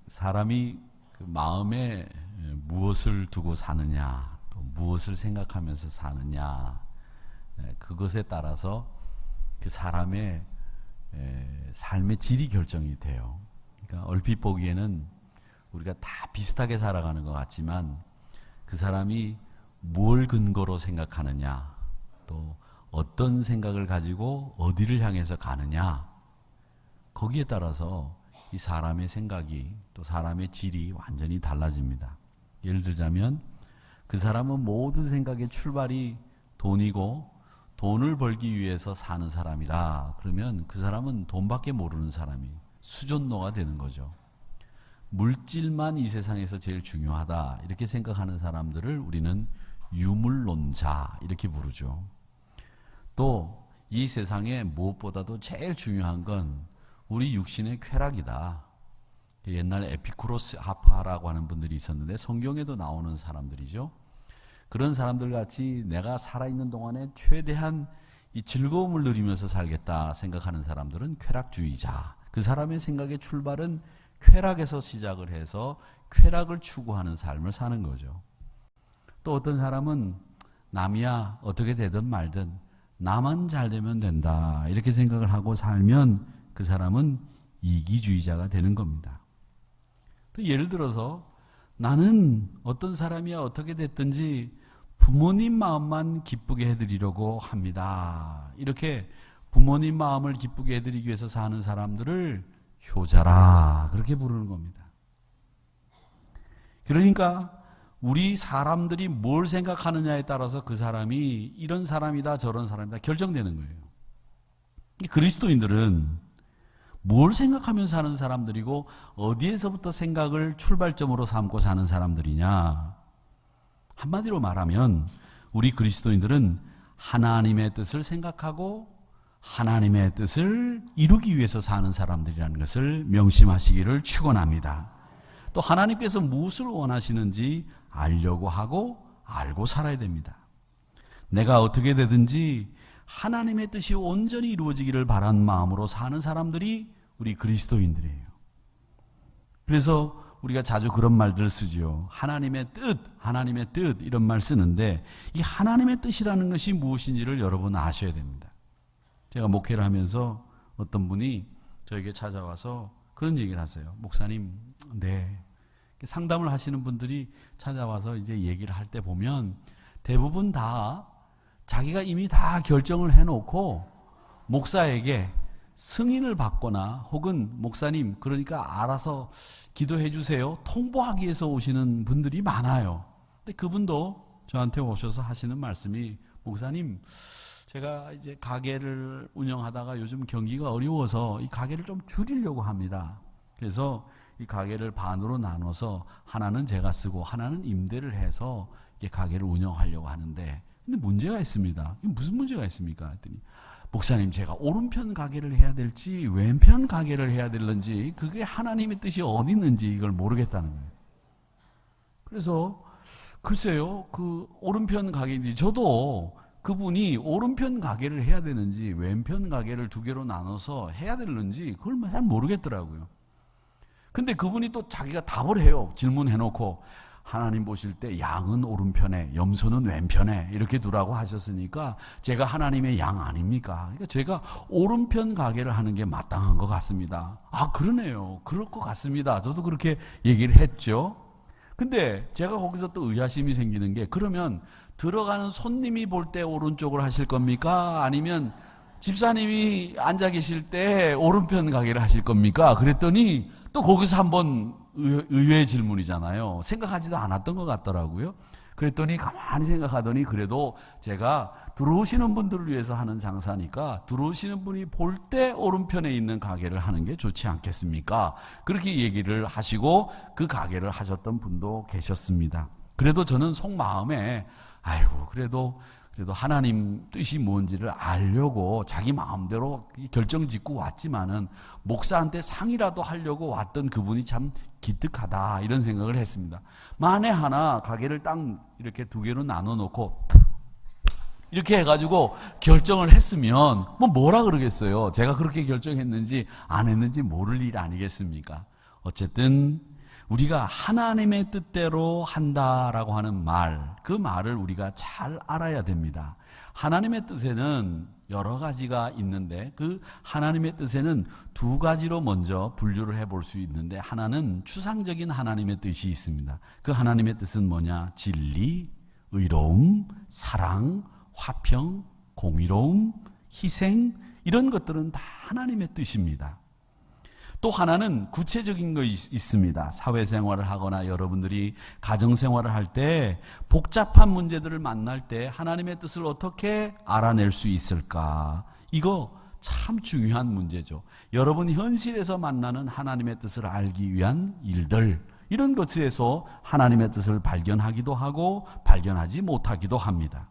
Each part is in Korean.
사람이 그 마음에 무엇을 두고 사느냐, 또 무엇을 생각하면서 사느냐, 그것에 따라서 그 사람의 삶의 질이 결정이 돼요. 그러니까 얼핏 보기에는 우리가 다 비슷하게 살아가는 것 같지만 그 사람이 뭘 근거로 생각하느냐, 또 어떤 생각을 가지고 어디를 향해서 가느냐, 거기에 따라서 이 사람의 생각이 또 사람의 질이 완전히 달라집니다. 예를 들자면 그 사람은 모든 생각의 출발이 돈이고 돈을 벌기 위해서 사는 사람이다. 그러면 그 사람은 돈밖에 모르는 사람이 수존노가 되는 거죠. 물질만 이 세상에서 제일 중요하다 이렇게 생각하는 사람들을 우리는 유물론자 이렇게 부르죠. 또 이 세상에 무엇보다도 제일 중요한 건 우리 육신의 쾌락이다. 옛날 에피쿠로스 하파라고 하는 분들이 있었는데 성경에도 나오는 사람들이죠. 그런 사람들 같이 내가 살아있는 동안에 최대한 이 즐거움을 누리면서 살겠다 생각하는 사람들은 쾌락주의자. 그 사람의 생각의 출발은 쾌락에서 시작을 해서 쾌락을 추구하는 삶을 사는 거죠. 또 어떤 사람은 남이야 어떻게 되든 말든 나만 잘 되면 된다 이렇게 생각을 하고 살면 그 사람은 이기주의자가 되는 겁니다. 또 예를 들어서 나는 어떤 사람이야 어떻게 됐든지 부모님 마음만 기쁘게 해드리려고 합니다. 이렇게 부모님 마음을 기쁘게 해드리기 위해서 사는 사람들을 효자라 그렇게 부르는 겁니다. 그러니까 우리 사람들이 뭘 생각하느냐에 따라서 그 사람이 이런 사람이다 저런 사람이다 결정되는 거예요. 그리스도인들은 뭘 생각하면서 사는 사람들이고 어디에서부터 생각을 출발점으로 삼고 사는 사람들이냐. 한마디로 말하면 우리 그리스도인들은 하나님의 뜻을 생각하고 하나님의 뜻을 이루기 위해서 사는 사람들이라는 것을 명심하시기를 축원합니다. 또 하나님께서 무엇을 원하시는지 알려고 하고 알고 살아야 됩니다. 내가 어떻게 되든지 하나님의 뜻이 온전히 이루어지기를 바란 마음으로 사는 사람들이 우리 그리스도인들이에요. 그래서 우리가 자주 그런 말들을 쓰죠. 하나님의 뜻 이런 말 쓰는데 이 하나님의 뜻이라는 것이 무엇인지를 여러분 아셔야 됩니다. 제가 목회를 하면서 어떤 분이 저에게 찾아와서 그런 얘기를 하세요. 목사님, 네. 상담을 하시는 분들이 찾아와서 이제 얘기를 할 때 보면 대부분 다 자기가 이미 다 결정을 해놓고 목사에게 승인을 받거나 혹은 목사님 그러니까 알아서 기도해 주세요 통보하기 위해서 오시는 분들이 많아요. 근데 그분도 저한테 오셔서 하시는 말씀이 목사님 제가 이제 가게를 운영하다가 요즘 경기가 어려워서 이 가게를 좀 줄이려고 합니다. 그래서 이 가게를 반으로 나눠서 하나는 제가 쓰고 하나는 임대를 해서 이게 가게를 운영하려고 하는데 근데 문제가 있습니다. 무슨 문제가 있습니까? 했더니 목사님 제가 오른편 가게를 해야 될지 왼편 가게를 해야 될는지 그게 하나님의 뜻이 어디 있는지 이걸 모르겠다는 거예요. 그래서 글쎄요 그 오른편 가게인지 저도 그분이 오른편 가게를 해야 되는지 왼편 가게를 두 개로 나눠서 해야 되는지 그걸 잘 모르겠더라고요. 근데 그분이 또 자기가 답을 해요. 질문해놓고 하나님 보실 때 양은 오른편에 염소는 왼편에 이렇게 두라고 하셨으니까 제가 하나님의 양 아닙니까? 그러니까 제가 오른편 가게를 하는 게 마땅한 것 같습니다. 아 그러네요. 그럴 것 같습니다. 저도 그렇게 얘기를 했죠. 근데 제가 거기서 또 의아심이 생기는 게 그러면 들어가는 손님이 볼 때 오른쪽을 하실 겁니까? 아니면 집사님이 앉아 계실 때 오른편 가게를 하실 겁니까? 그랬더니 또 거기서 한번 의외의 질문이잖아요. 생각하지도 않았던 것 같더라고요. 그랬더니 가만히 생각하더니 그래도 제가 들어오시는 분들을 위해서 하는 장사니까 들어오시는 분이 볼 때 오른편에 있는 가게를 하는 게 좋지 않겠습니까? 그렇게 얘기를 하시고 그 가게를 하셨던 분도 계셨습니다. 그래도 저는 속마음에 아이고 그래도 하나님 뜻이 뭔지를 알려고 자기 마음대로 결정 짓고 왔지만은 목사한테 상의라도 하려고 왔던 그분이 참 기특하다 이런 생각을 했습니다. 만에 하나 가게를 딱 이렇게 두 개로 나눠 놓고 이렇게 해가지고 결정을 했으면 뭐라 그러겠어요. 제가 그렇게 결정했는지 안 했는지 모를 일 아니겠습니까? 어쨌든 우리가 하나님의 뜻대로 한다라고 하는 말, 그 말을 우리가 잘 알아야 됩니다. 하나님의 뜻에는 여러 가지가 있는데 그 하나님의 뜻에는 두 가지로 먼저 분류를 해볼 수 있는데, 하나는 추상적인 하나님의 뜻이 있습니다. 그 하나님의 뜻은 뭐냐? 진리, 의로움, 사랑, 화평, 공의로움, 희생, 이런 것들은 다 하나님의 뜻입니다. 또 하나는 구체적인 거 있습니다. 사회생활을 하거나 여러분들이 가정생활을 할 때 복잡한 문제들을 만날 때 하나님의 뜻을 어떻게 알아낼 수 있을까? 이거 참 중요한 문제죠. 여러분 현실에서 만나는 하나님의 뜻을 알기 위한 일들, 이런 것에서 하나님의 뜻을 발견하기도 하고 발견하지 못하기도 합니다.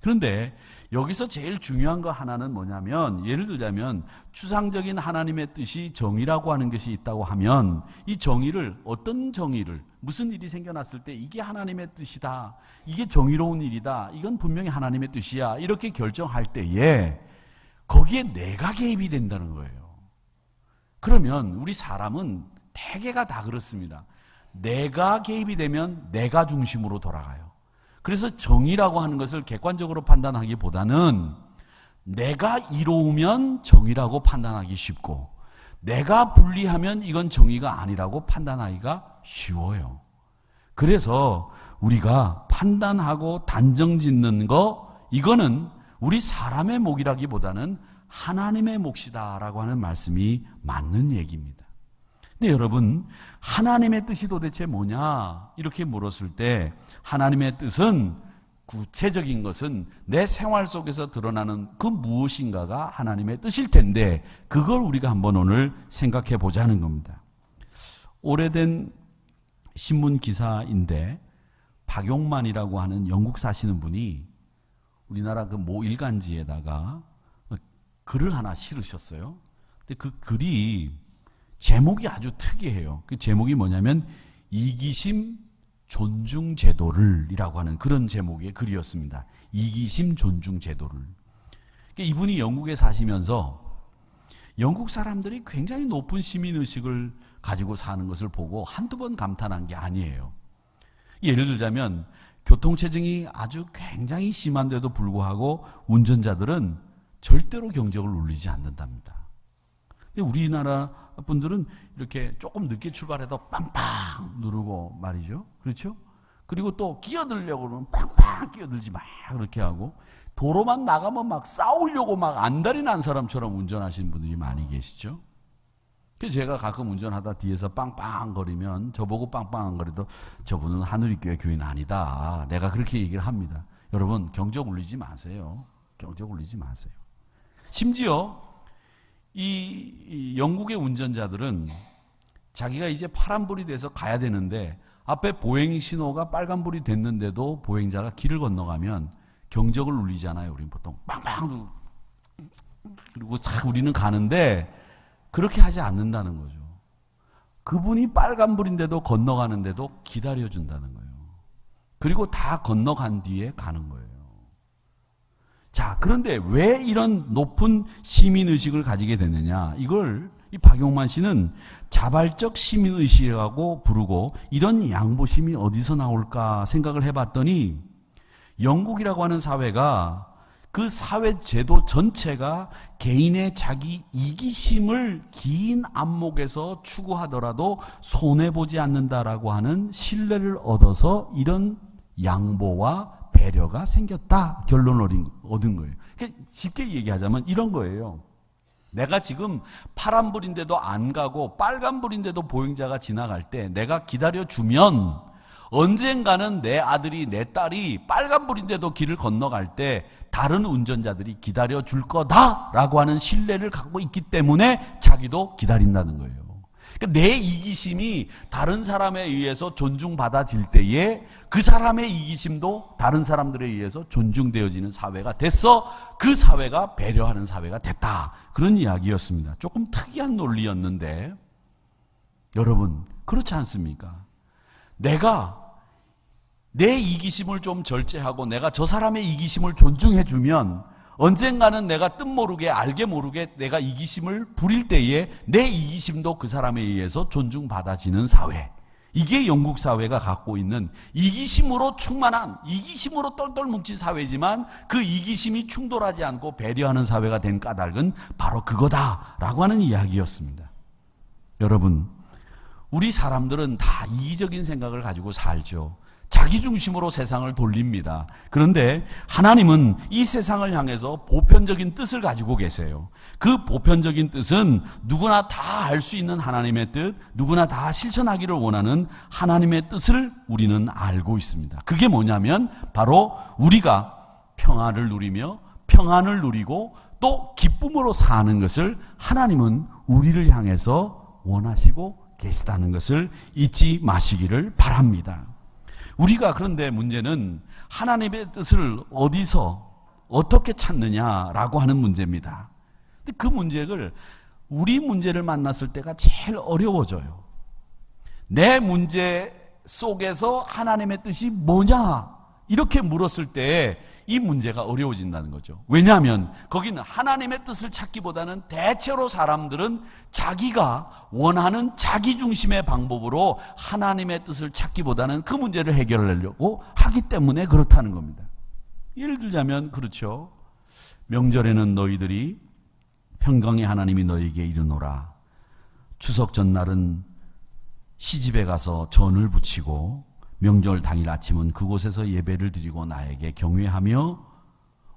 그런데 여기서 제일 중요한 거 하나는 뭐냐면, 예를 들자면 추상적인 하나님의 뜻이 정의라고 하는 것이 있다고 하면, 이 정의를, 어떤 정의를, 무슨 일이 생겨났을 때 이게 하나님의 뜻이다, 이게 정의로운 일이다, 이건 분명히 하나님의 뜻이야, 이렇게 결정할 때에 거기에 내가 개입이 된다는 거예요. 그러면 우리 사람은 대개가 다 그렇습니다. 내가 개입이 되면 내가 중심으로 돌아가요. 그래서 정의라고 하는 것을 객관적으로 판단하기보다는 내가 이로우면 정의라고 판단하기 쉽고, 내가 불리하면 이건 정의가 아니라고 판단하기가 쉬워요. 그래서 우리가 판단하고 단정 짓는 거, 이거는 우리 사람의 몫이라기보다는 하나님의 몫이다라고 하는 말씀이 맞는 얘기입니다. 근데 여러분, 하나님의 뜻이 도대체 뭐냐? 이렇게 물었을 때 하나님의 뜻은, 구체적인 것은 내 생활 속에서 드러나는 그 무엇인가가 하나님의 뜻일 텐데, 그걸 우리가 한번 오늘 생각해 보자는 겁니다. 오래된 신문 기사인데 박용만이라고 하는 영국 사시는 분이 우리나라 그 모 일간지에다가 글을 하나 실으셨어요. 근데 그 글이 제목이 아주 특이해요. 그 제목이 뭐냐면 이기심 존중 제도를 이라고 하는 그런 제목의 글이었습니다. 이기심 존중 제도를. 이분이 영국에 사시면서 영국 사람들이 굉장히 높은 시민의식을 가지고 사는 것을 보고 한두 번 감탄한 게 아니에요. 예를 들자면 교통체증이 아주 굉장히 심한데도 불구하고 운전자들은 절대로 경적을 울리지 않는답니다. 우리나라 분들은 이렇게 조금 늦게 출발해도 빵빵 누르고 말이죠. 그렇죠? 그리고 또 끼어들려고 그러면 빵빵 끼어들지 막 그렇게 하고, 도로만 나가면 막 싸우려고 막 안달이 난 사람처럼 운전하시는 분들이 많이 계시죠. 그래서 제가 가끔 운전하다 뒤에서 빵빵 거리면 저보고 빵빵 거려도 저분은 하늘이교회 교인 아니다, 내가 그렇게 얘기를 합니다. 여러분, 경적 울리지 마세요. 경적 울리지 마세요. 심지어 이 영국의 운전자들은 자기가 이제 파란불이 돼서 가야 되는데 앞에 보행 신호가 빨간불이 됐는데도 보행자가 길을 건너가면 경적을 울리잖아요. 우리는 보통 빵빵, 그리고 우리는 가는데 그렇게 하지 않는다는 거죠. 그분이 빨간불인데도 건너가는데도 기다려준다는 거예요. 그리고 다 건너간 뒤에 가는 거예요. 자, 그런데 왜 이런 높은 시민의식을 가지게 됐느냐? 이걸 이 박용만 씨는 자발적 시민의식이라고 부르고, 이런 양보심이 어디서 나올까 생각을 해봤더니 영국이라고 하는 사회가, 그 사회 제도 전체가 개인의 자기 이기심을 긴 안목에서 추구하더라도 손해보지 않는다라고 하는 신뢰를 얻어서 이런 양보와 배려가 생겼다 결론을 얻은 거예요. 그러니까 쉽게 얘기하자면 이런 거예요. 내가 지금 파란불인데도 안 가고 빨간불인데도 보행자가 지나갈 때 내가 기다려주면 언젠가는 내 아들이, 내 딸이 빨간불인데도 길을 건너갈 때 다른 운전자들이 기다려줄 거다라고 하는 신뢰를 갖고 있기 때문에 자기도 기다린다는 거예요. 그러니까 내 이기심이 다른 사람에 의해서 존중받아질 때에 그 사람의 이기심도 다른 사람들에 의해서 존중되어지는 사회가 됐어. 그 사회가 배려하는 사회가 됐다. 그런 이야기였습니다. 조금 특이한 논리였는데 여러분, 그렇지 않습니까? 내가 내 이기심을 좀 절제하고 내가 저 사람의 이기심을 존중해주면 언젠가는 내가 뜻 모르게 알게 모르게 내가 이기심을 부릴 때에 내 이기심도 그 사람에 의해서 존중받아지는 사회. 이게 영국 사회가 갖고 있는 이기심으로 충만한, 이기심으로 똘똘 뭉친 사회지만 그 이기심이 충돌하지 않고 배려하는 사회가 된 까닭은 바로 그거다라고 하는 이야기였습니다. 여러분, 우리 사람들은 다 이기적인 생각을 가지고 살죠. 자기 중심으로 세상을 돌립니다. 그런데 하나님은 이 세상을 향해서 보편적인 뜻을 가지고 계세요. 그 보편적인 뜻은 누구나 다 알 수 있는 하나님의 뜻, 누구나 다 실천하기를 원하는 하나님의 뜻을 우리는 알고 있습니다. 그게 뭐냐면 바로 우리가 평화를 누리며 평안을 누리고 또 기쁨으로 사는 것을 하나님은 우리를 향해서 원하시고 계시다는 것을 잊지 마시기를 바랍니다. 우리가 그런데 문제는 하나님의 뜻을 어디서 어떻게 찾느냐라고 하는 문제입니다. 근데 그 문제를 우리 문제를 만났을 때가 제일 어려워져요. 내 문제 속에서 하나님의 뜻이 뭐냐 이렇게 물었을 때 이 문제가 어려워진다는 거죠. 왜냐하면 거기는 하나님의 뜻을 찾기보다는 대체로 사람들은 자기가 원하는 자기 중심의 방법으로 하나님의 뜻을 찾기보다는 그 문제를 해결하려고 하기 때문에 그렇다는 겁니다. 예를 들자면 그렇죠. 명절에는 너희들이 평강의 하나님이 너희에게 이르노라. 추석 전날은 시집에 가서 전을 부치고 명절 당일 아침은 그곳에서 예배를 드리고 나에게 경외하며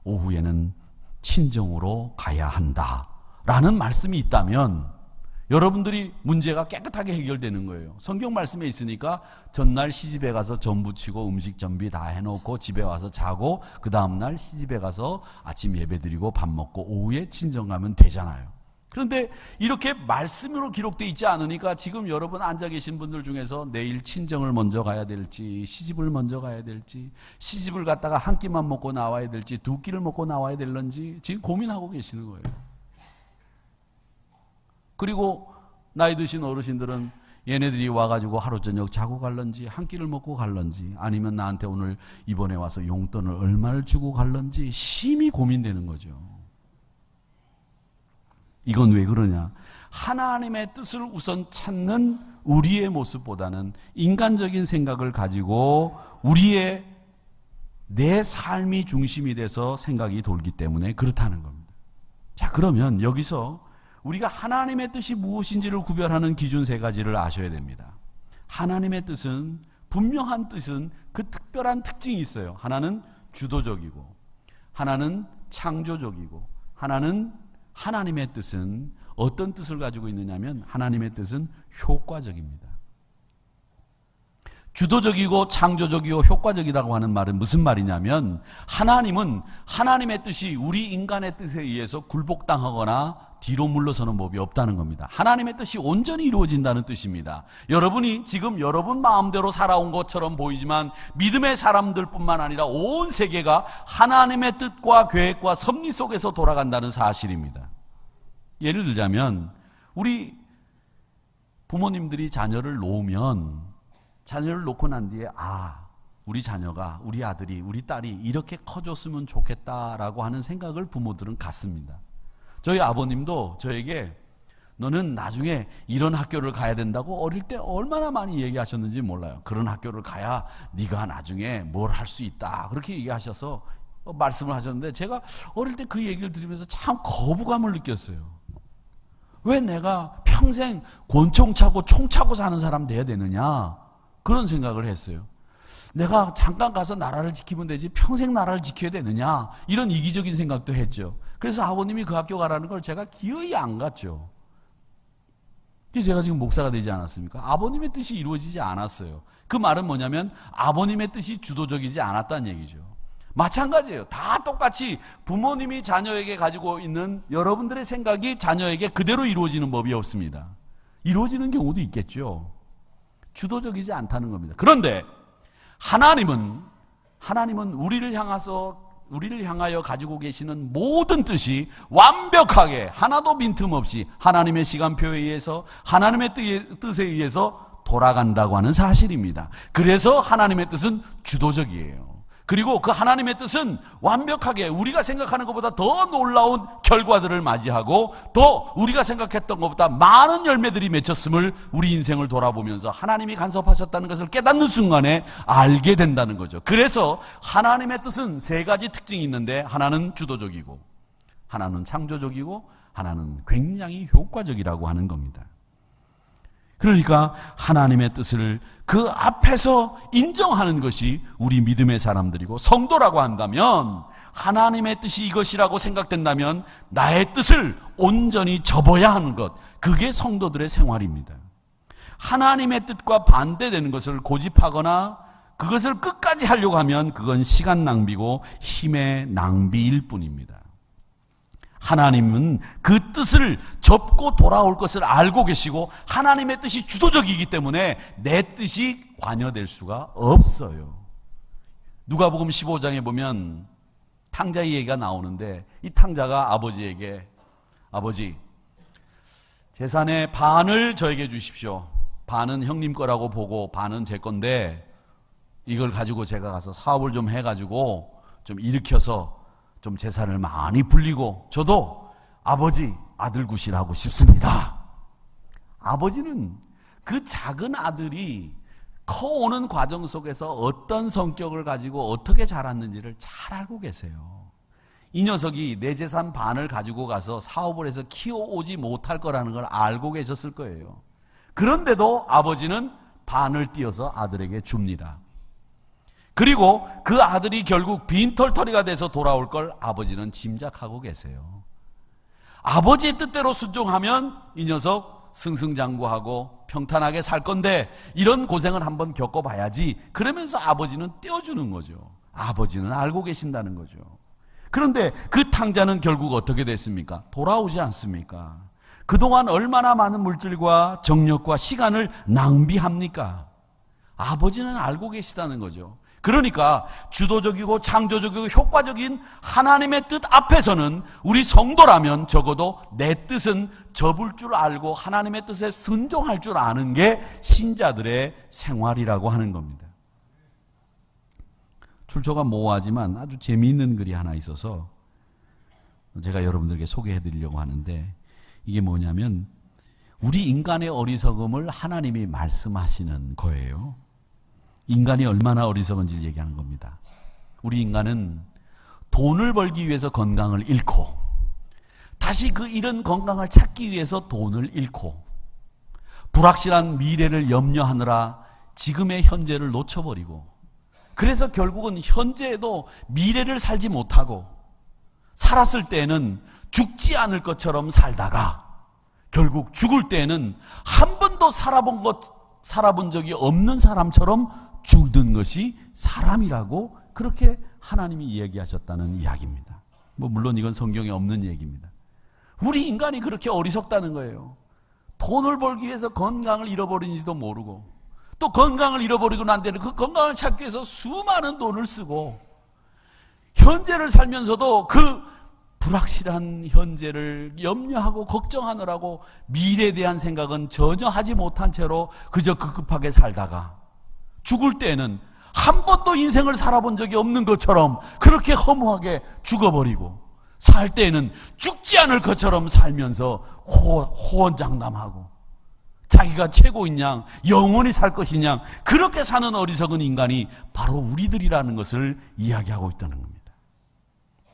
오후에는 친정으로 가야 한다 라는 말씀이 있다면 여러분들이 문제가 깨끗하게 해결되는 거예요. 성경 말씀에 있으니까 전날 시집에 가서 전 부치고 음식 준비 다 해놓고 집에 와서 자고 그 다음날 시집에 가서 아침 예배 드리고 밥 먹고 오후에 친정 가면 되잖아요. 그런데 이렇게 말씀으로 기록되어 있지 않으니까 지금 여러분 앉아 계신 분들 중에서 내일 친정을 먼저 가야 될지 시집을 먼저 가야 될지 시집을 갔다가 한 끼만 먹고 나와야 될지 두 끼를 먹고 나와야 될런지 지금 고민하고 계시는 거예요. 그리고 나이 드신 어르신들은 얘네들이 와가지고 하루 저녁 자고 갈런지 한 끼를 먹고 갈런지 아니면 나한테 오늘 이번에 와서 용돈을 얼마를 주고 갈런지 심히 고민되는 거죠. 이건 왜 그러냐? 하나님의 뜻을 우선 찾는 우리의 모습보다는 인간적인 생각을 가지고 우리의 내 삶이 중심이 돼서 생각이 돌기 때문에 그렇다는 겁니다. 자, 그러면 여기서 우리가 하나님의 뜻이 무엇인지를 구별하는 기준 세 가지를 아셔야 됩니다. 하나님의 뜻은 분명한 뜻은 그 특별한 특징이 있어요. 하나는 주도적이고 하나는 창조적이고 하나님의 뜻은 어떤 뜻을 가지고 있느냐면 하나님의 뜻은 효과적입니다. 주도적이고 창조적이고 효과적이라고 하는 말은 무슨 말이냐면 하나님은 하나님의 뜻이 우리 인간의 뜻에 의해서 굴복당하거나 뒤로 물러서는 법이 없다는 겁니다. 하나님의 뜻이 온전히 이루어진다는 뜻입니다. 여러분이 지금 여러분 마음대로 살아온 것처럼 보이지만 믿음의 사람들뿐만 아니라 온 세계가 하나님의 뜻과 계획과 섭리 속에서 돌아간다는 사실입니다. 예를 들자면 우리 부모님들이 자녀를 놓으면 자녀를 놓고 난 뒤에 우리 자녀가 우리 아들이 우리 딸이 이렇게 커졌으면 좋겠다라고 하는 생각을 부모들은 갖습니다. 저희 아버님도 저에게 너는 나중에 이런 학교를 가야 된다고 어릴 때 얼마나 많이 얘기하셨는지 몰라요. 그런 학교를 가야 네가 나중에 뭘 할 수 있다 그렇게 얘기하셔서 말씀을 하셨는데 제가 어릴 때 그 얘기를 들으면서 참 거부감을 느꼈어요. 왜 내가 평생 권총 차고 총 차고 사는 사람 돼야 되느냐 그런 생각을 했어요. 내가 잠깐 가서 나라를 지키면 되지 평생 나라를 지켜야 되느냐 이런 이기적인 생각도 했죠. 그래서 아버님이 그 학교 가라는 걸 제가 기어이 안 갔죠. 그래서 제가 지금 목사가 되지 않았습니까? 아버님의 뜻이 이루어지지 않았어요. 그 말은 뭐냐면 아버님의 뜻이 주도적이지 않았다는 얘기죠. 마찬가지예요. 다 똑같이 부모님이 자녀에게 가지고 있는 여러분들의 생각이 자녀에게 그대로 이루어지는 법이 없습니다. 이루어지는 경우도 있겠죠. 주도적이지 않다는 겁니다. 그런데 하나님은 우리를 향하여 가지고 계시는 모든 뜻이 완벽하게 하나도 빈틈없이 하나님의 시간표에 의해서 하나님의 뜻에 의해서 돌아간다고 하는 사실입니다. 그래서 하나님의 뜻은 주도적이에요. 그리고 그 하나님의 뜻은 완벽하게 우리가 생각하는 것보다 더 놀라운 결과들을 맞이하고 또 우리가 생각했던 것보다 많은 열매들이 맺혔음을 우리 인생을 돌아보면서 하나님이 간섭하셨다는 것을 깨닫는 순간에 알게 된다는 거죠. 그래서 하나님의 뜻은 세 가지 특징이 있는데 하나는 주도적이고 하나는 창조적이고 하나는 굉장히 효과적이라고 하는 겁니다. 그러니까 하나님의 뜻을 그 앞에서 인정하는 것이 우리 믿음의 사람들이고, 성도라고 한다면 하나님의 뜻이 이것이라고 생각된다면 나의 뜻을 온전히 접어야 하는 것, 그게 성도들의 생활입니다. 하나님의 뜻과 반대되는 것을 고집하거나 그것을 끝까지 하려고 하면 그건 시간 낭비고 힘의 낭비일 뿐입니다. 하나님은 그 뜻을 접고 돌아올 것을 알고 계시고 하나님의 뜻이 주도적이기 때문에 내 뜻이 관여될 수가 없어요. 누가복음 15장에 보면 탕자의 얘기가 나오는데, 이 탕자가 아버지에게, 아버지, 재산의 반을 저에게 주십시오. 반은 형님 거라고 보고 반은 제 건데 이걸 가지고 제가 가서 사업을 좀 해가지고 좀 일으켜서 좀 재산을 많이 불리고 저도 아버지 아들 구실하고 싶습니다. 아버지는 그 작은 아들이 커오는 과정 속에서 어떤 성격을 가지고 어떻게 자랐는지를 잘 알고 계세요. 이 녀석이 내 재산 반을 가지고 가서 사업을 해서 키워오지 못할 거라는 걸 알고 계셨을 거예요. 그런데도 아버지는 반을 띄어서 아들에게 줍니다. 그리고 그 아들이 결국 빈털터리가 돼서 돌아올 걸 아버지는 짐작하고 계세요. 아버지의 뜻대로 순종하면 이 녀석 승승장구하고 평탄하게 살 건데 이런 고생을 한번 겪어봐야지, 그러면서 아버지는 떼어주는 거죠. 아버지는 알고 계신다는 거죠. 그런데 그 탕자는 결국 어떻게 됐습니까? 돌아오지 않습니까? 그동안 얼마나 많은 물질과 정력과 시간을 낭비합니까? 아버지는 알고 계시다는 거죠. 그러니까 주도적이고 창조적이고 효과적인 하나님의 뜻 앞에서는 우리 성도라면 적어도 내 뜻은 접을 줄 알고 하나님의 뜻에 순종할 줄 아는 게 신자들의 생활이라고 하는 겁니다. 출처가 모호하지만 아주 재미있는 글이 하나 있어서 제가 여러분들에게 소개해 드리려고 하는데, 이게 뭐냐면 우리 인간의 어리석음을 하나님이 말씀하시는 거예요. 인간이 얼마나 어리석은지를 얘기하는 겁니다. 우리 인간은 돈을 벌기 위해서 건강을 잃고 다시 그 잃은 건강을 찾기 위해서 돈을 잃고 불확실한 미래를 염려하느라 지금의 현재를 놓쳐버리고, 그래서 결국은 현재에도 미래를 살지 못하고 살았을 때에는 죽지 않을 것처럼 살다가 결국 죽을 때에는 한 번도 살아본 적이 없는 사람처럼 죽는 것이 사람이라고 그렇게 하나님이 이야기하셨다는 이야기입니다. 물론 이건 성경에 없는 얘기입니다. 우리 인간이 그렇게 어리석다는 거예요. 돈을 벌기 위해서 건강을 잃어버리는지도 모르고, 또 건강을 잃어버리고 난 뒤에는 그 건강을 찾기 위해서 수많은 돈을 쓰고, 현재를 살면서도 그 불확실한 현재를 염려하고 걱정하느라고 미래에 대한 생각은 전혀 하지 못한 채로 그저 급급하게 살다가 죽을 때에는 한 번도 인생을 살아본 적이 없는 것처럼 그렇게 허무하게 죽어버리고, 살 때에는 죽지 않을 것처럼 살면서 호언장담하고 자기가 최고인 양, 영원히 살 것인 양, 그렇게 사는 어리석은 인간이 바로 우리들이라는 것을 이야기하고 있다는 겁니다.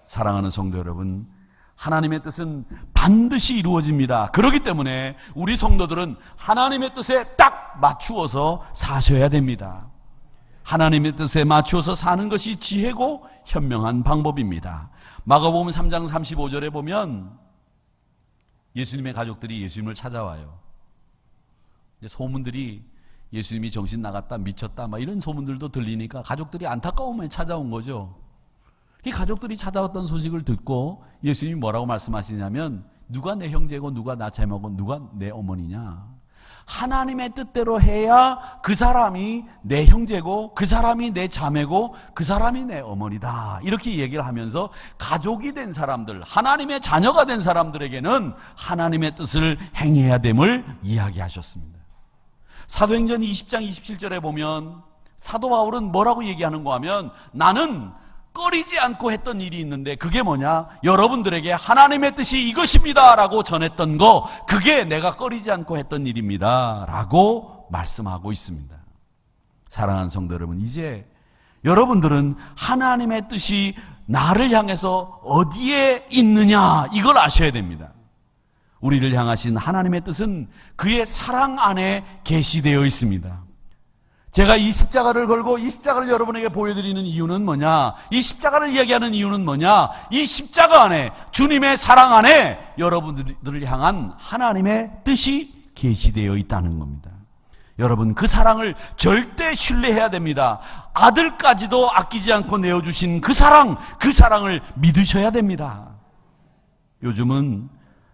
사랑하는 성도 여러분, 하나님의 뜻은 반드시 이루어집니다. 그렇기 때문에 우리 성도들은 하나님의 뜻에 딱 맞추어서 사셔야 됩니다. 하나님의 뜻에 맞추어서 사는 것이 지혜고 현명한 방법입니다. 마가복음 3장 35절에 보면 예수님의 가족들이 예수님을 찾아와요. 소문들이 예수님이 정신 나갔다, 미쳤다, 이런 소문들도 들리니까 가족들이 안타까움에 찾아온 거죠. 이 가족들이 찾아왔던 소식을 듣고 예수님이 뭐라고 말씀하시냐면, 누가 내 형제고 누가 나 자매고 누가 내 어머니냐? 하나님의 뜻대로 해야 그 사람이 내 형제고 그 사람이 내 자매고 그 사람이 내 어머니다. 이렇게 얘기를 하면서 가족이 된 사람들, 하나님의 자녀가 된 사람들에게는 하나님의 뜻을 행해야 됨을 이야기하셨습니다. 사도행전 20장 27절에 보면 사도 바울은 뭐라고 얘기하는가 하면 나는 꺼리지 않고 했던 일이 있는데 그게 뭐냐? 여러분들에게 하나님의 뜻이 이것입니다 라고 전했던 거, 그게 내가 꺼리지 않고 했던 일입니다 라고 말씀하고 있습니다. 사랑하는 성도 여러분, 이제 여러분들은 하나님의 뜻이 나를 향해서 어디에 있느냐, 이걸 아셔야 됩니다. 우리를 향하신 하나님의 뜻은 그의 사랑 안에 계시되어 있습니다. 제가 이 십자가를 걸고 이 십자가를 여러분에게 보여드리는 이유는 뭐냐? 이 십자가를 이야기하는 이유는 뭐냐? 이 십자가 안에, 주님의 사랑 안에 여러분들을 향한 하나님의 뜻이 계시되어 있다는 겁니다. 여러분, 그 사랑을 절대 신뢰해야 됩니다. 아들까지도 아끼지 않고 내어주신 그 사랑을 믿으셔야 됩니다. 요즘은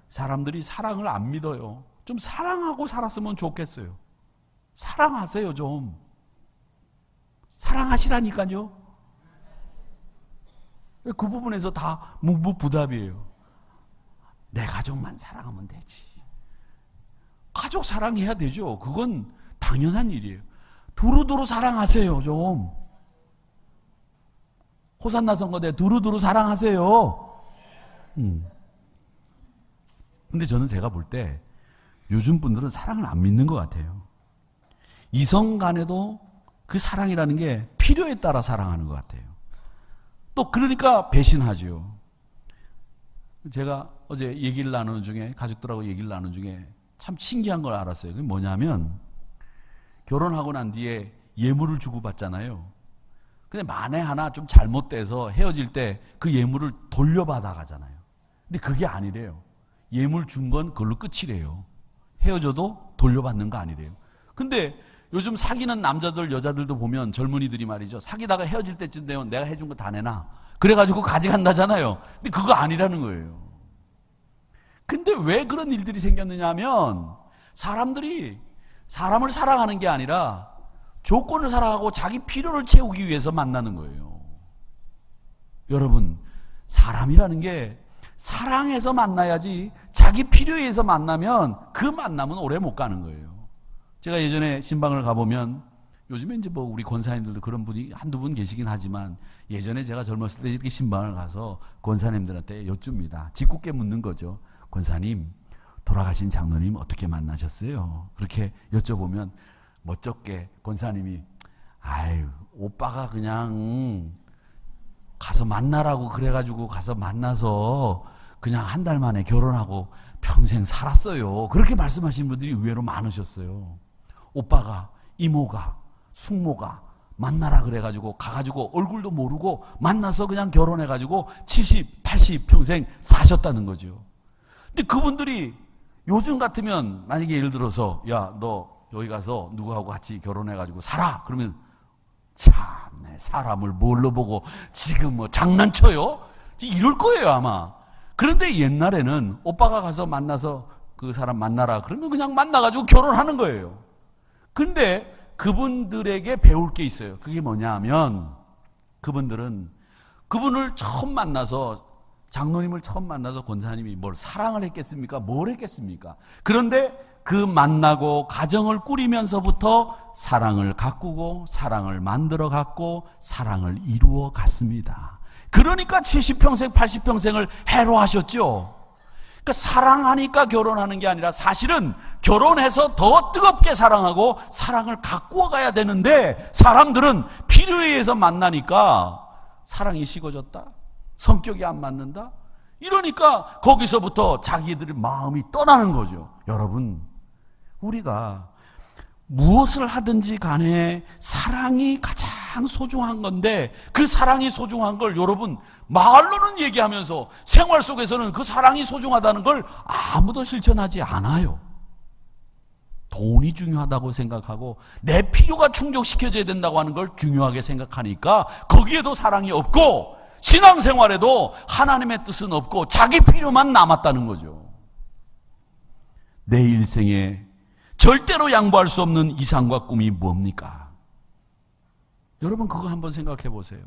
사람들이 사랑을 안 믿어요. 좀 사랑하고 살았으면 좋겠어요. 사랑하세요, 좀. 사랑하시라니까요. 그 부분에서 다 묵묵부답이에요. 내 가족만 사랑하면 되지. 가족 사랑해야 되죠. 그건 당연한 일이에요. 두루두루 사랑하세요, 좀. 호산나 선거대 두루두루 사랑하세요. 근데 저는 제가 볼 때 요즘 분들은 사랑을 안 믿는 것 같아요. 이성 간에도 그 사랑이라는 게 필요에 따라 사랑하는 것 같아요. 또 그러니까 배신하죠. 제가 어제 얘기를 나누는 중에, 가족들하고 얘기를 나누는 중에 참 신기한 걸 알았어요. 그게 뭐냐면, 결혼하고 난 뒤에 예물을 주고받잖아요. 근데 만에 하나 좀 잘못돼서 헤어질 때 그 예물을 돌려받아 가잖아요. 근데 그게 아니래요. 예물 준 건 그걸로 끝이래요. 헤어져도 돌려받는 거 아니래요. 근데 요즘 사귀는 남자들, 여자들도 보면 젊은이들이 말이죠. 사귀다가 헤어질 때쯤 되면 내가 해준 거 다 내놔. 그래가지고 가져간다잖아요. 근데 그거 아니라는 거예요. 근데 왜 그런 일들이 생겼느냐 하면, 사람들이 사람을 사랑하는 게 아니라 조건을 사랑하고 자기 필요를 채우기 위해서 만나는 거예요. 여러분, 사람이라는 게 사랑해서 만나야지 자기 필요에 의해서 만나면 그 만남은 오래 못 가는 거예요. 제가 예전에 신방을 가보면, 요즘에 이제 뭐 우리 권사님들도 그런 분이 한두 분 계시긴 하지만, 예전에 제가 젊었을 때 이렇게 신방을 가서 권사님들한테 여쭙니다. 짓궂게 묻는 거죠. 권사님, 돌아가신 장로님 어떻게 만나셨어요? 그렇게 여쭤보면 멋쩍게 권사님이, 아유, 오빠가 그냥 가서 만나라고 그래가지고 가서 만나서 그냥 한 달 만에 결혼하고 평생 살았어요. 그렇게 말씀하시는 분들이 의외로 많으셨어요. 오빠가, 이모가, 숙모가 만나라 그래가지고 가가지고 얼굴도 모르고 만나서 그냥 결혼해가지고 70, 80 평생 사셨다는 거죠. 근데 그분들이 요즘 같으면 만약에 예를 들어서, 야, 너 여기 가서 누구하고 같이 결혼해가지고 살아. 그러면 참네, 사람을 뭘로 보고 지금 뭐 장난쳐요? 이럴 거예요, 아마. 그런데 옛날에는 오빠가 가서 만나서 그 사람 만나라 그러면 그냥 만나가지고 결혼하는 거예요. 근데 그분들에게 배울 게 있어요. 그게 뭐냐 하면, 그분들은 그분을 처음 만나서, 장로님을 처음 만나서 권사님이 뭘 사랑을 했겠습니까? 뭘 했겠습니까? 그런데 그 만나고 가정을 꾸리면서부터 사랑을 가꾸고 사랑을 만들어 갔고 사랑을 이루어 갔습니다. 그러니까 70평생 80평생을 해로하셨죠. 그러니까 사랑하니까 결혼하는 게 아니라 사실은 결혼해서 더 뜨겁게 사랑하고 사랑을 가꾸어 가야 되는데, 사람들은 필요에 의해서 만나니까 사랑이 식어졌다, 성격이 안 맞는다, 이러니까 거기서부터 자기들의 마음이 떠나는 거죠. 여러분, 우리가 무엇을 하든지 간에 사랑이 가장 소중한 건데, 그 사랑이 소중한 걸 여러분 말로는 얘기하면서 생활 속에서는 그 사랑이 소중하다는 걸 아무도 실천하지 않아요. 돈이 중요하다고 생각하고 내 필요가 충족시켜져야 된다고 하는 걸 중요하게 생각하니까 거기에도 사랑이 없고, 신앙생활에도 하나님의 뜻은 없고 자기 필요만 남았다는 거죠. 내 일생에 절대로 양보할 수 없는 이상과 꿈이 뭡니까? 여러분, 그거 한번 생각해 보세요.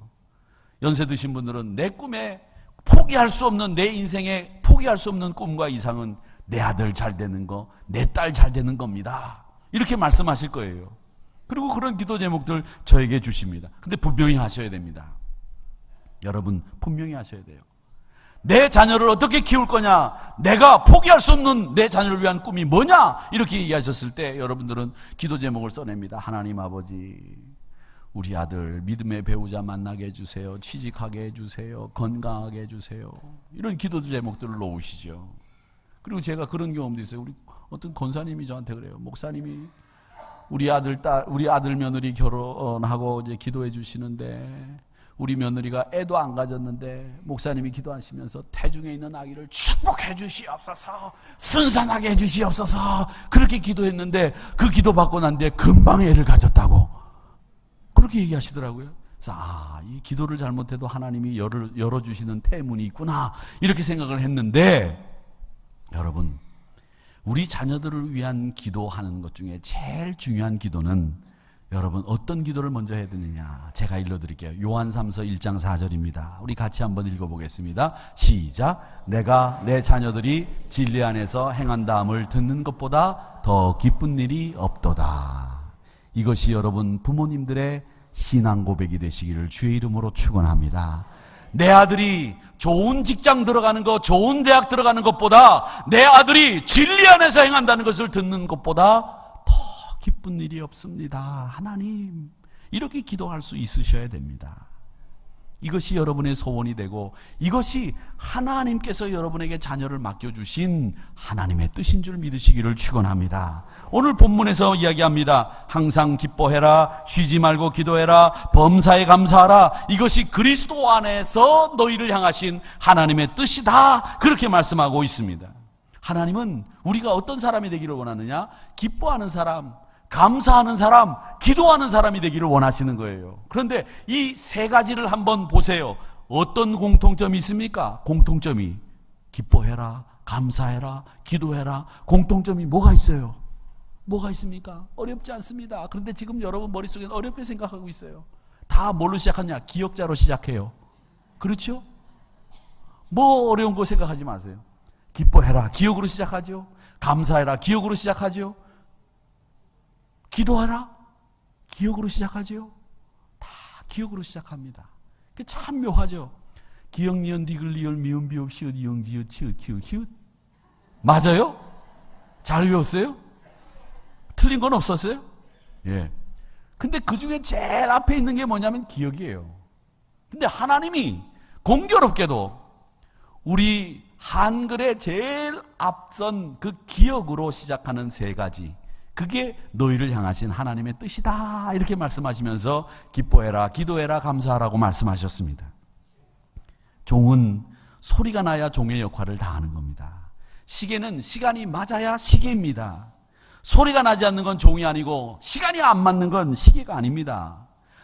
연세 드신 분들은 내 꿈에 포기할 수 없는, 내 인생에 포기할 수 없는 꿈과 이상은 내 아들 잘 되는 거, 내 딸 잘 되는 겁니다. 이렇게 말씀하실 거예요. 그리고 그런 기도 제목들 저에게 주십니다. 근데 분명히 하셔야 됩니다. 여러분, 분명히 하셔야 돼요. 내 자녀를 어떻게 키울 거냐? 내가 포기할 수 없는 내 자녀를 위한 꿈이 뭐냐? 이렇게 얘기하셨을 때 여러분들은 기도 제목을 써냅니다. 하나님 아버지, 우리 아들 믿음의 배우자 만나게 해주세요. 취직하게 해주세요. 건강하게 해주세요. 이런 기도 제목들을 놓으시죠. 그리고 제가 그런 경험도 있어요. 우리 어떤 권사님이 저한테 그래요. 목사님이 우리 아들 며느리 결혼하고 이제 기도해 주시는데 우리 며느리가 애도 안 가졌는데 목사님이 기도하시면서 태중에 있는 아기를 축복해 주시옵소서, 순산하게 해 주시옵소서, 그렇게 기도했는데 그 기도 받고 난 뒤에 금방 애를 가졌다고 그렇게 얘기하시더라고요. 그래서 이 기도를 잘못해도 하나님이 열어주시는 태문이 있구나 이렇게 생각을 했는데, 여러분, 우리 자녀들을 위한 기도하는 것 중에 제일 중요한 기도는 여러분 어떤 기도를 먼저 해야 되느냐, 제가 읽어드릴게요. 요한삼서 1장 4절입니다. 우리 같이 한번 읽어보겠습니다. 시작. 내가 내 자녀들이 진리 안에서 행한다함을 듣는 것보다 더 기쁜 일이 없도다. 이것이 여러분 부모님들의 신앙 고백이 되시기를 주의 이름으로 축원합니다. 내 아들이 좋은 직장 들어가는 것, 좋은 대학 들어가는 것보다 내 아들이 진리 안에서 행한다는 것을 듣는 것보다 더 기쁜 일이 없습니다. 하나님, 이렇게 기도할 수 있으셔야 됩니다. 이것이 여러분의 소원이 되고 이것이 하나님께서 여러분에게 자녀를 맡겨주신 하나님의 뜻인 줄 믿으시기를 축원합니다. 오늘 본문에서 이야기합니다. 항상 기뻐해라, 쉬지 말고 기도해라, 범사에 감사하라. 이것이 그리스도 안에서 너희를 향하신 하나님의 뜻이다. 그렇게 말씀하고 있습니다. 하나님은 우리가 어떤 사람이 되기를 원하느냐? 기뻐하는 사람, 감사하는 사람, 기도하는 사람이 되기를 원하시는 거예요. 그런데 이 세 가지를 한번 보세요. 어떤 공통점이 있습니까? 공통점이 기뻐해라, 감사해라, 기도해라. 공통점이 뭐가 있어요? 뭐가 있습니까? 어렵지 않습니다. 그런데 지금 여러분 머릿속에는 어렵게 생각하고 있어요. 다 뭘로 시작하냐? 기역자로 시작해요. 그렇죠? 뭐 어려운 거 생각하지 마세요. 기뻐해라, 기역으로 시작하죠. 감사해라, 기역으로 시작하죠. 기도하라, 기억으로 시작하죠. 다 기억으로 시작합니다. 그게 참 묘하죠. 기역, 니은, 디귿, 리을, 미음, 비읍, 시읒, 이응, 지읒, 치읒, 키읒, 히읗. 맞아요? 잘 외웠어요? 틀린 건 없었어요? 예. 근데 그 중에 제일 앞에 있는 게 뭐냐면 기억이에요. 근데 하나님이 공교롭게도 우리 한글의 제일 앞선 그 기억으로 시작하는 세 가지, 그게 너희를 향하신 하나님의 뜻이다 이렇게 말씀하시면서 기뻐해라, 기도해라, 감사하라고 말씀하셨습니다. 종은 소리가 나야 종의 역할을 다하는 겁니다. 시계는 시간이 맞아야 시계입니다. 소리가 나지 않는 건 종이 아니고 시간이 안 맞는 건 시계가 아닙니다.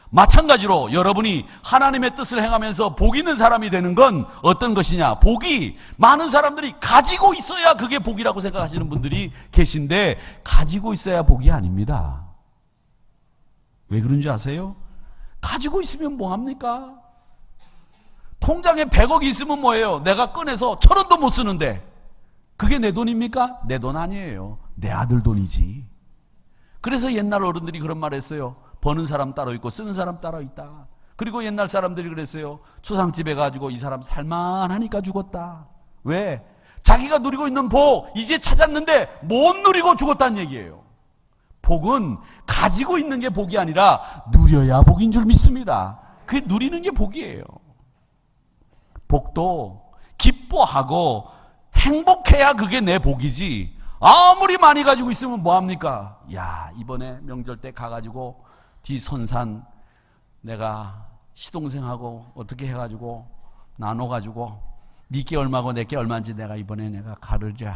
마찬가지로 여러분이 하나님의 뜻을 행하면서 복 있는 사람이 되는 건 어떤 것이냐? 복이 많은 사람들이 가지고 있어야 그게 복이라고 생각하시는 분들이 계신데 가지고 있어야 복이 아닙니다. 왜 그런 줄 아세요? 가지고 있으면 뭐합니까? 통장에 100억이 있으면 뭐예요? 내가 꺼내서 1,000원도 못 쓰는데 그게 내 돈입니까? 내 돈 아니에요. 내 아들 돈이지. 그래서 옛날 어른들이 그런 말 했어요. 버는 사람 따로 있고 쓰는 사람 따로 있다. 그리고 옛날 사람들이 그랬어요. 초상집에 가지고 이 사람 살만하니까 죽었다. 왜? 자기가 누리고 있는 복 이제 찾았는데 못 누리고 죽었다는 얘기예요. 복은 가지고 있는 게 복이 아니라 누려야 복인 줄 믿습니다. 그게 누리는 게 복이에요. 복도 기뻐하고 행복해야 그게 내 복이지, 아무리 많이 가지고 있으면 뭐합니까? 야, 이번에 명절 때 가가지고 뒤선산 내가 시동생하고 어떻게 해가지고 나눠가지고 니께 얼마고 내께 얼마인지 내가 이번에 내가 가르자.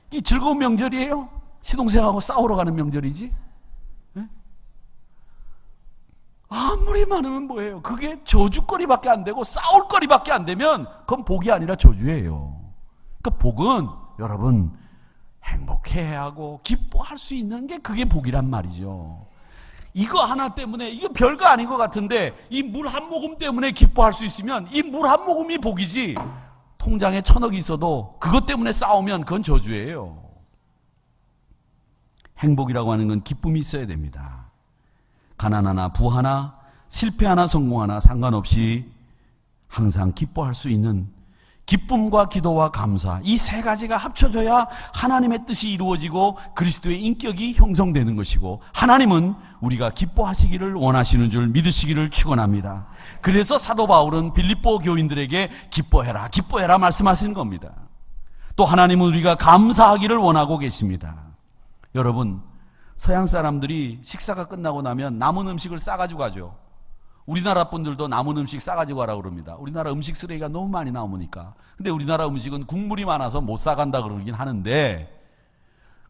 이게 즐거운 명절이에요? 시동생하고 싸우러 가는 명절이지? 네? 아무리 많으면 뭐예요? 그게 저주거리밖에 안 되고 싸울거리밖에 안 되면 그건 복이 아니라 저주예요. 그러니까 복은 여러분 행복해야 하고 기뻐할 수 있는 게 그게 복이란 말이죠. 이거 하나 때문에, 이거 별거 아닌 것 같은데 이 물 한 모금 때문에 기뻐할 수 있으면 이 물 한 모금이 복이지, 통장에 1,000억이 있어도 그것 때문에 싸우면 그건 저주예요. 행복이라고 하는 건 기쁨이 있어야 됩니다. 가난하나 부하나 실패하나 성공하나 상관없이 항상 기뻐할 수 있는 기쁨과 기도와 감사, 이 세 가지가 합쳐져야 하나님의 뜻이 이루어지고 그리스도의 인격이 형성되는 것이고, 하나님은 우리가 기뻐하시기를 원하시는 줄 믿으시기를 축원합니다. 그래서 사도 바울은 빌립보 교인들에게 기뻐해라, 기뻐해라 말씀하시는 겁니다. 또 하나님은 우리가 감사하기를 원하고 계십니다. 여러분, 서양 사람들이 식사가 끝나고 나면 남은 음식을 싸가지고 가죠. 우리나라 분들도 남은 음식 싸가지고 가라 그럽니다. 우리나라 음식 쓰레기가 너무 많이 나오니까. 근데 우리나라 음식은 국물이 많아서 못 싸간다 그러긴 하는데,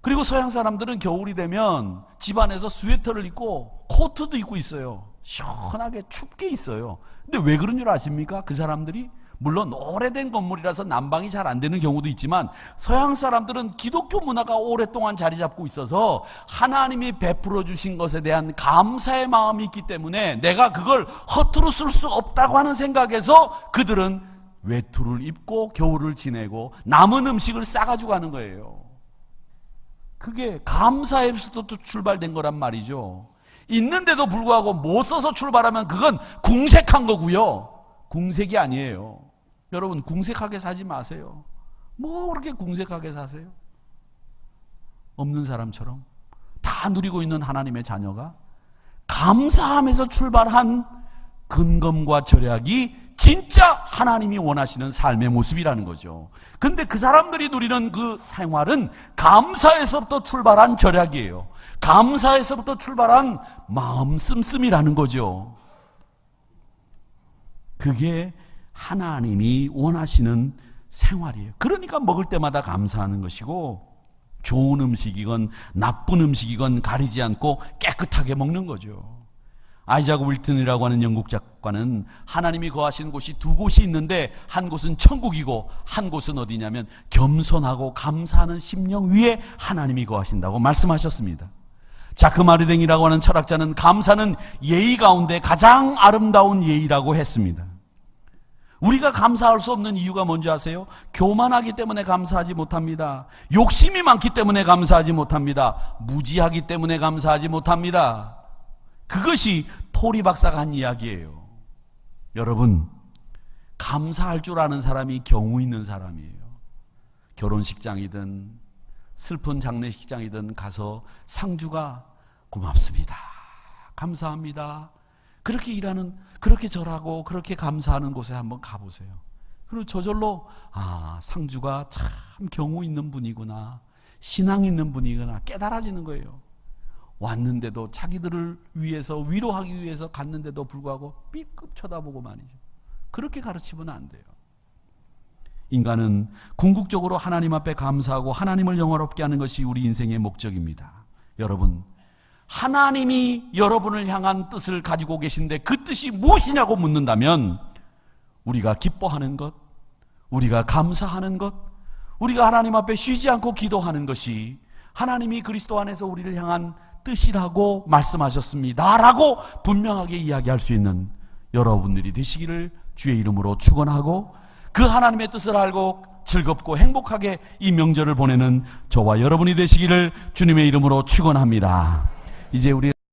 그리고 서양 사람들은 겨울이 되면 집안에서 스웨터를 입고 코트도 입고 있어요. 시원하게 춥게 있어요. 근데 왜 그런 줄 아십니까? 그 사람들이 물론 오래된 건물이라서 난방이 잘 안 되는 경우도 있지만, 서양 사람들은 기독교 문화가 오랫동안 자리 잡고 있어서 하나님이 베풀어 주신 것에 대한 감사의 마음이 있기 때문에 내가 그걸 허투루 쓸 수 없다고 하는 생각에서 그들은 외투를 입고 겨울을 지내고 남은 음식을 싸가지고 가는 거예요. 그게 감사에서도 출발된 거란 말이죠. 있는데도 불구하고 못 써서 출발하면 그건 궁색한 거고요. 궁색이 아니에요. 여러분, 궁색하게 사지 마세요. 뭐 그렇게 궁색하게 사세요? 없는 사람처럼 다 누리고 있는 하나님의 자녀가 감사함에서 출발한 근검과 절약이 진짜 하나님이 원하시는 삶의 모습이라는 거죠. 그런데 그 사람들이 누리는 그 생활은 감사에서부터 출발한 절약이에요. 감사에서부터 출발한 마음 씀씀이라는 거죠. 그게 하나님이 원하시는 생활이에요. 그러니까 먹을 때마다 감사하는 것이고, 좋은 음식이건 나쁜 음식이건 가리지 않고 깨끗하게 먹는 거죠. 아이작 윌튼이라고 하는 영국 작가는 하나님이 거하시는 곳이 두 곳이 있는데, 한 곳은 천국이고 한 곳은 어디냐면 겸손하고 감사하는 심령 위에 하나님이 거하신다고 말씀하셨습니다. 자크 마르댕이라고 하는 철학자는 감사는 예의 가운데 가장 아름다운 예의라고 했습니다. 우리가 감사할 수 없는 이유가 뭔지 아세요? 교만하기 때문에 감사하지 못합니다. 욕심이 많기 때문에 감사하지 못합니다. 무지하기 때문에 감사하지 못합니다. 그것이 토리 박사가 한 이야기예요. 여러분, 감사할 줄 아는 사람이 경우 있는 사람이에요. 결혼식장이든 슬픈 장례식장이든 가서 상주가 고맙습니다, 감사합니다, 그렇게 일하는, 그렇게 절하고 그렇게 감사하는 곳에 한번 가보세요. 그리고 저절로 상주가 참 경우 있는 분이구나, 신앙 있는 분이구나 깨달아지는 거예요. 왔는데도 자기들을 위해서 위로하기 위해서 갔는데도 불구하고 삐끗 쳐다보고 말이죠. 그렇게 가르치면 안 돼요. 인간은 궁극적으로 하나님 앞에 감사하고 하나님을 영화롭게 하는 것이 우리 인생의 목적입니다. 여러분, 하나님이 여러분을 향한 뜻을 가지고 계신데 그 뜻이 무엇이냐고 묻는다면, 우리가 기뻐하는 것, 우리가 감사하는 것, 우리가 하나님 앞에 쉬지 않고 기도하는 것이 하나님이 그리스도 안에서 우리를 향한 뜻이라고 말씀하셨습니다 라고 분명하게 이야기할 수 있는 여러분들이 되시기를 주의 이름으로 축원하고, 그 하나님의 뜻을 알고 즐겁고 행복하게 이 명절을 보내는 저와 여러분이 되시기를 주님의 이름으로 축원합니다. 이제 우리